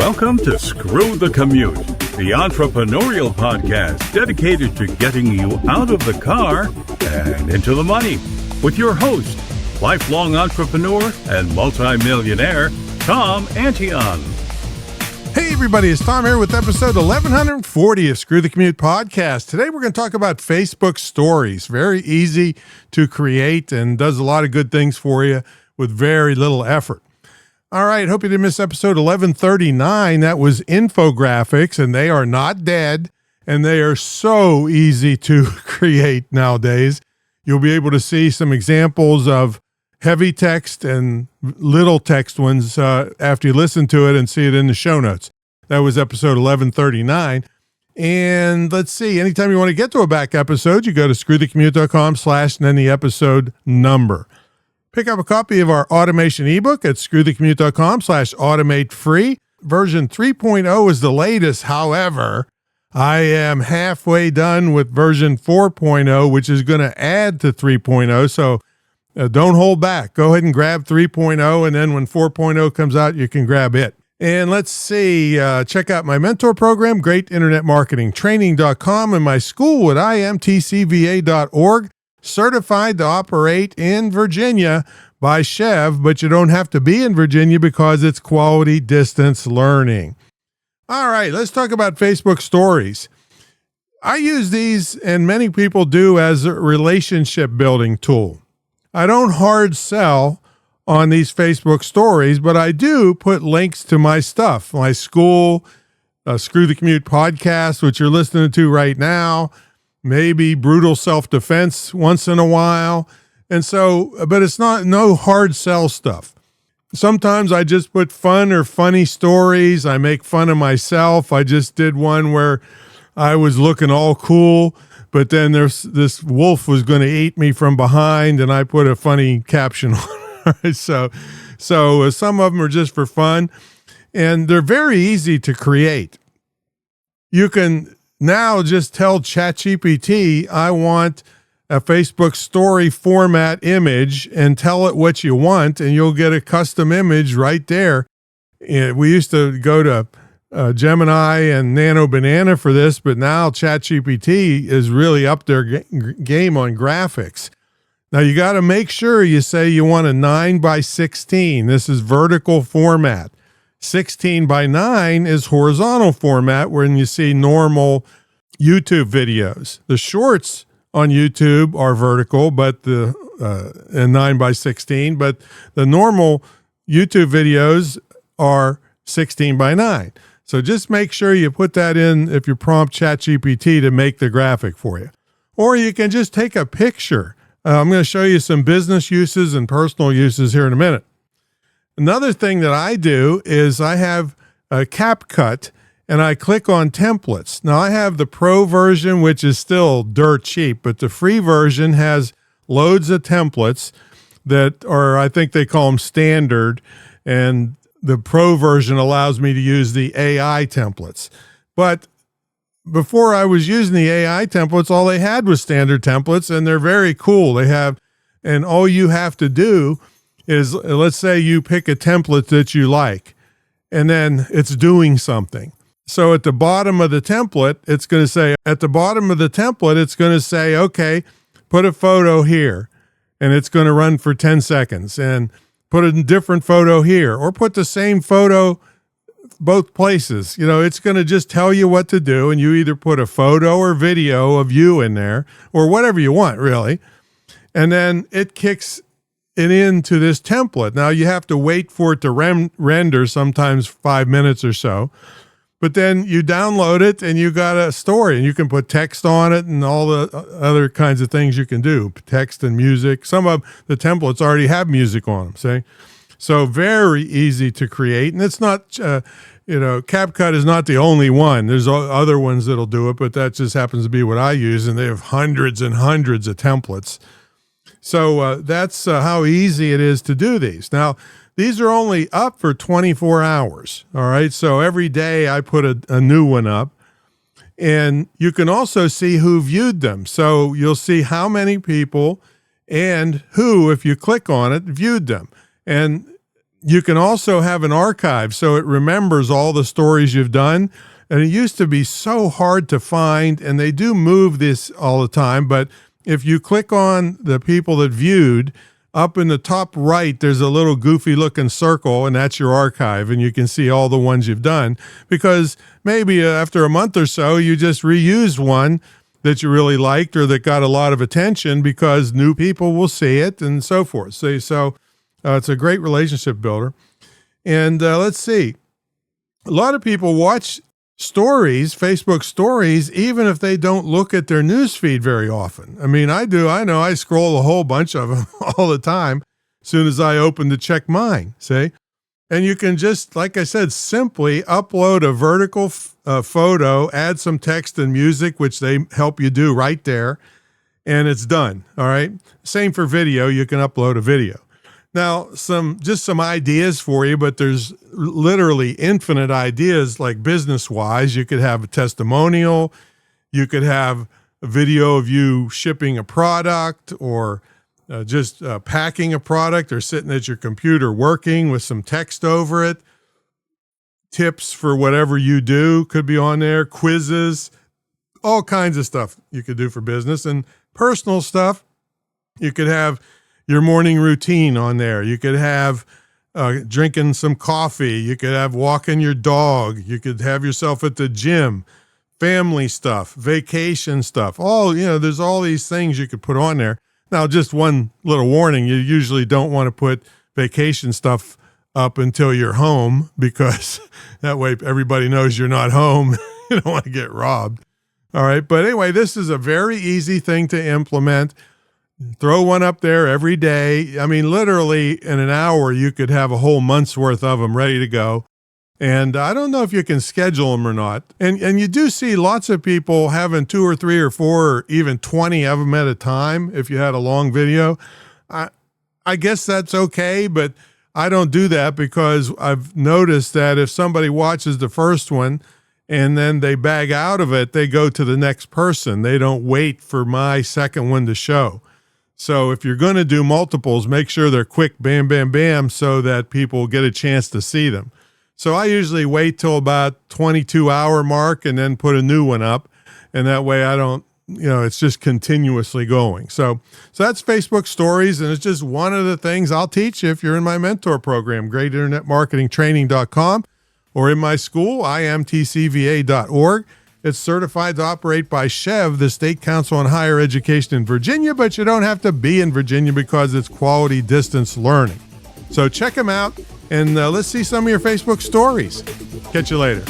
Welcome to Screw the Commute, the entrepreneurial podcast dedicated to getting you out of the car and into the money. With your host, lifelong entrepreneur and multimillionaire, Tom Antion. Hey everybody, it's Tom here with episode 1140 of Screw the Commute podcast. Today we're going to talk about Facebook stories. Very easy to create and does a lot of good things for you with very little effort. All right, hope you didn't miss episode 1139. That was infographics, and they are not dead, and they are so easy to create nowadays. You'll be able to see some examples of heavy text and little text ones after you listen to it and see it in the show notes. That was episode 1139. And let's see, anytime you want to get to a back episode, you go to screwthecommute.com/ and then the episode number. Pick up a copy of our automation ebook at screwthecommute.com/automate free. Version 3.0 is the latest. However, I am halfway done with version 4.0, which is going to add to 3.0. So don't hold back. Go ahead and grab 3.0. And then when 4.0 comes out, you can grab it. And let's see, check out my mentor program, greatinternetmarketingtraining.com, and my school at imtcva.org. Certified to operate in Virginia by Chev, but you don't have to be in Virginia because it's quality distance learning. All right, let's talk about Facebook stories. I use these, and many people do, as a relationship building tool. I don't hard sell on these Facebook stories, but I do put links to my stuff, my school, Screw the Commute podcast, which you're listening to right now, maybe brutal self-defense once in a while. And so, but it's no hard sell stuff. Sometimes I just put fun or funny stories. I make fun of myself. I just did one where I was looking all cool, but then this wolf was going to eat me from behind, and I put a funny caption on it. So some of them are just for fun, and they're very easy to create. You can now just tell ChatGPT, I want a Facebook story format image, and tell it what you want, and you'll get a custom image right there. And we used to go to Gemini and Nano Banana for this, but now ChatGPT is really up their game on graphics. Now you got to make sure you say you want a 9:16. This is vertical format. 16:9 is horizontal format, when you see normal YouTube videos. The shorts on YouTube are vertical, but and 9:16, but the normal YouTube videos are 16:9. So just make sure you put that in if you prompt ChatGPT to make the graphic for you. Or you can just take a picture. I'm going to show you some business uses and personal uses here in a minute. Another thing that I do is I have a CapCut, and I click on templates. Now I have the pro version, which is still dirt cheap, but the free version has loads of templates that are, I think they call them standard, and the pro version allows me to use the AI templates. But before I was using the AI templates, all they had was standard templates, and they're very cool. And all you have to do is, let's say you pick a template that you like, and then it's doing something. So at the bottom of the template, it's going to say, okay, put a photo here, and it's going to run for 10 seconds, and put a different photo here, or put the same photo both places. It's going to just tell you what to do, and you either put a photo or video of you in there, or whatever you want, really. And then it kicks it into this template. Now you have to wait for it to render, sometimes 5 minutes or so. But then you download it, and you got a story, and you can put text on it and all the other kinds of things you can do, text and music. Some of the templates already have music on them, see? So very easy to create. And it's not, CapCut is not the only one. There's other ones that'll do it, but that just happens to be what I use, and they have hundreds and hundreds of templates. So that's how easy it is to do these. Now, these are only up for 24 hours, all right? So every day I put a new one up, and you can also see who viewed them. So you'll see how many people and who, if you click on it, viewed them. And You can also have an archive, so it remembers all the stories you've done. And it used to be so hard to find, and they do move this all the time. But if you click on the people that viewed, up in the top right, there's a little goofy looking circle, and that's your archive. And you can see all the ones you've done, because maybe after a month or so, you just reused one that you really liked or that got a lot of attention because new people will see it and so forth. So it's a great relationship builder. And let's see. A lot of people watch stories, Facebook stories, even if they don't look at their newsfeed very often. I mean, I do. I know I scroll a whole bunch of them all the time as soon as I open to check mine, see? And you can just, like I said, simply upload a vertical photo, add some text and music, which they help you do right there, and it's done, all right? Same for video. You can upload a video. Now, some ideas for you, but there's literally infinite ideas, like business-wise. You could have a testimonial. You could have a video of you shipping a product, or just packing a product, or sitting at your computer working with some text over it. Tips for whatever you do could be on there. Quizzes, all kinds of stuff you could do for business. And personal stuff, you could have your morning routine on there. You could have drinking some coffee. You could have walking your dog. You could have yourself at the gym. Family stuff, vacation stuff. There's all these things you could put on there. Now, just one little warning, you usually don't want to put vacation stuff up until you're home, because that way everybody knows you're not home. You don't want to get robbed. All right. But anyway, this is a very easy thing to implement. Throw one up there every day. I mean, literally in an hour, you could have a whole month's worth of them ready to go. And I don't know if you can schedule them or not. And you do see lots of people having 2 or 3 or 4 or even 20 of them at a time if you had a long video. I guess that's okay, but I don't do that, because I've noticed that if somebody watches the first one and then they bag out of it, they go to the next person. They don't wait for my second one to show. So if you're going to do multiples, make sure they're quick, bam, bam, bam, so that people get a chance to see them. So I usually wait till about 22-hour mark and then put a new one up. And that way I don't, it's just continuously going. So that's Facebook stories. And it's just one of the things I'll teach you if you're in my mentor program, greatinternetmarketingtraining.com, or in my school, imtcva.org. It's certified to operate by SHEV, the State Council on Higher Education in Virginia, but you don't have to be in Virginia because it's quality distance learning. So check them out, and let's see some of your Facebook stories. Catch you later.